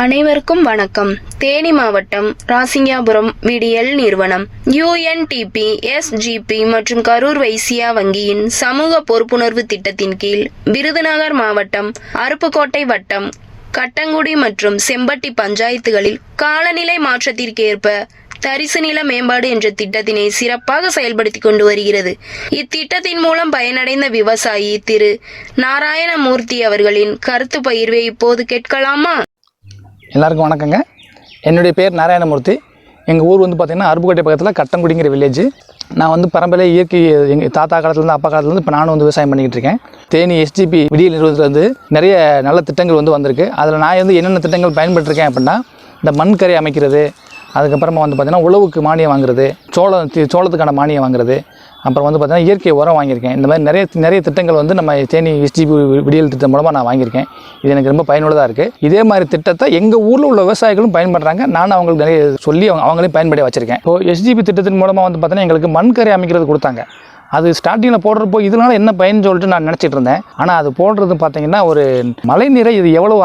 அனைவருக்கும் வணக்கம். தேனி மாவட்டம் ராசிங்காபுரம் விடியல் நிறுவனம், UNTP, SGP மற்றும் கரூர் வைசியா வங்கியின் சமூக பொறுப்புணர்வு திட்டத்தின் கீழ் விருதுநகர் மாவட்டம் அருப்புக்கோட்டை வட்டம் கட்டங்குடி மற்றும் செம்பட்டி பஞ்சாயத்துகளில் காலநிலை மாற்றத்திற்கு ஏற்ப தரிசு நில மேம்பாடு என்ற திட்டத்தினை சிறப்பாக செயல்படுத்தி கொண்டு வருகிறது. இத்திட்டத்தின் மூலம் பயனடைந்த விவசாயி திரு நாராயணமூர்த்தி அவர்களின் கருத்து பகிர்வை இப்போது கேட்கலாமா? எல்லாருக்கும் வணக்கங்க. என்னுடைய பேர் நாராயணமூர்த்தி. எங்கள் ஊர் வந்து பார்த்திங்கன்னா அருப்புக்கோட்டை பக்கத்தில் கட்டங்குடிங்கிற வில்லேஜ். நான் பரம்பரை இயற்கை எங்கள் தாத்தா காலத்துலேருந்து அப்பா காலத்துலேருந்து இப்போ நானும் விவசாயம் பண்ணிக்கிட்டு இருக்கேன். தேனி SGP விடியல் நிறுவனத்துலேருந்து நிறைய நல்ல திட்டங்கள் வந்திருக்கு. அதில் நான் என்னென்ன திட்டங்கள் பயன்பட்டுருக்கேன் அப்படின்னா, இந்த மண்கரை அமைக்கிறது, அதுக்கப்புறமா பார்த்திங்கன்னா உழவுக்கு மானியம் வாங்குறது, சோளத்துக்கான மானியம் வாங்குறது, அப்புறம் பார்த்திங்கன்னா இயற்கை உரம் வாங்கியிருக்கேன். இந்த மாதிரி நிறைய திட்டங்கள் நம்ம தேனி SGP விடியல் திட்டம் மூலமாக நான் வாங்கியிருக்கேன். இது எனக்கு ரொம்ப பயனுள்ளதாக இருக்குது. இதே மாதிரி திட்டத்தை எங்கள் ஊரில் உள்ள விவசாயிகளும் பயன்படுறாங்க. நானும் அவங்களுக்கு நிறைய சொல்லி அவங்களையும் பயன்படுத்தி வச்சுருக்கேன். இப்போ SGP திட்டத்தின் மூலமாக பார்த்திங்கன்னா எங்களுக்கு மண்கரை அமைக்கிறது கொடுத்தாங்க. அது ஸ்டார்டிங்கில் போடுறப்போ இதனால் என்ன பயன் சொல்லிட்டு நான் நினச்சிட்டு இருந்தேன். ஆனால் அது போடுறது பார்த்திங்கன்னா ஒரு மழை நீரை இது எவ்வளோ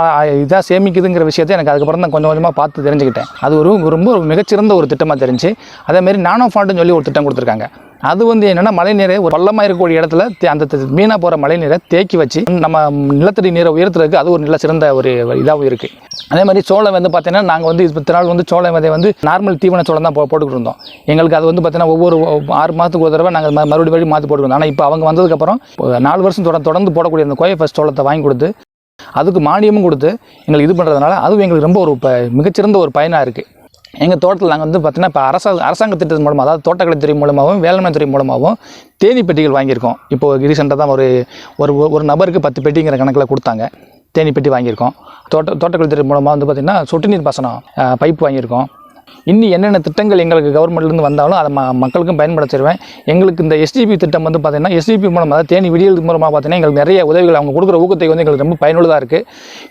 இதாக சேமிக்குதுங்கிற விஷயத்தை எனக்கு அதுக்கப்புறம் தான் கொஞ்சம் கொஞ்சமாக பார்த்து தெரிஞ்சுக்கிட்டேன். அது ரொம்ப மிகச்சிறந்த ஒரு திட்டமாக தெரிஞ்சு. அதேமாதிரி நானோ ஃபாண்டுன்னு சொல்லி ஒரு திட்டம் கொடுத்துருக்காங்க. அது என்னென்னா மழை நீரை ஒரு பள்ளமாக இருக்கக்கூடிய இடத்துல அந்த மீனாக போகிற மழை நீரை தேக்கி வச்சு நம்ம நிலத்தடி நீரை உயர்த்துறதுக்கு அது ஒரு நல்ல சிறந்த ஒரு இதாகவும் இருக்குது. அதே மாதிரி சோளம் பார்த்தீங்கன்னா நாங்கள் இத்தனை நாள் சோளம் விதை நார்மல் தீவன சோளம் தான் போட்டுக்கிட்டு இருந்தோம். எங்களுக்கு அது பார்த்தீங்கன்னா ஒவ்வொரு 6 மாதத்துக்கு ஒரு தடவை நாங்கள் மறுபடியும் மாற்றி போட்டுருந்தோம். ஆனால் இப்போ அவங்க வந்ததுக்கப்புறம் 4 வருஷம் தொடர்ந்து போடக்கூடிய அந்த கோயை ஃபஸ்ட் சோளத்தை வாங்கி கொடுத்து அதுக்கு மானியமும் கொடுத்து எங்களுக்கு இது பண்ணுறதுனால அதுவும் எங்களுக்கு ரொம்ப ஒரு மிகச்சிறந்த ஒரு பயனாக இருக்குது. எங்கள் தோட்டத்தில் நாங்கள் பார்த்தீங்கன்னா இப்போ அரசாங்க திட்டத்தின் மூலமாக, அதாவது தோட்டக்கலைத்துறை மூலமாகவும் வேளாண்மை துறை மூலமாகவும் தேனி பெட்டிகள் வாங்கியிருக்கோம். இப்போது ரீசெண்டாக தான் ஒரு நபருக்கு 10 பெட்டிங்கிற கணக்கில் கொடுத்தாங்க. தேனி பெட்டி வாங்கியிருக்கோம். தோட்டக்கலைத்துறை மூலமாக பார்த்திங்கன்னா சொட்டு நீர் பாசனம் பைப் வாங்கியிருக்கோம். இன்னும் என்னென்ன திட்டங்கள் எங்களுக்கு கவர்மெண்ட்லேருந்து வந்தாலும் அதை மக்களுக்கும் பயன்படுத்திடுவேன். எங்களுக்கு இந்த SGP திட்டம் பார்த்திங்கன்னா SGP மூலமாக, அதாவது தேனி விடியல் மூலமாக பார்த்திங்கன்னா எங்களுக்கு நிறைய உதவிகள், அவங்க கொடுக்குற ஊக்கத்தை எங்களுக்கு ரொம்ப பயனுள்ளதாக இருக்குது.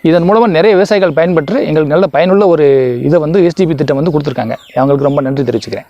இதன் மூலமாக நிறைய விவசாயிகள் பயன்பெற்று எங்களுக்கு நல்ல பயனுள்ள ஒரு இதை SGP திட்டம் கொடுத்துருக்காங்க. அவங்களுக்கு ரொம்ப நன்றி தெரிவிச்சுக்கிறேன்.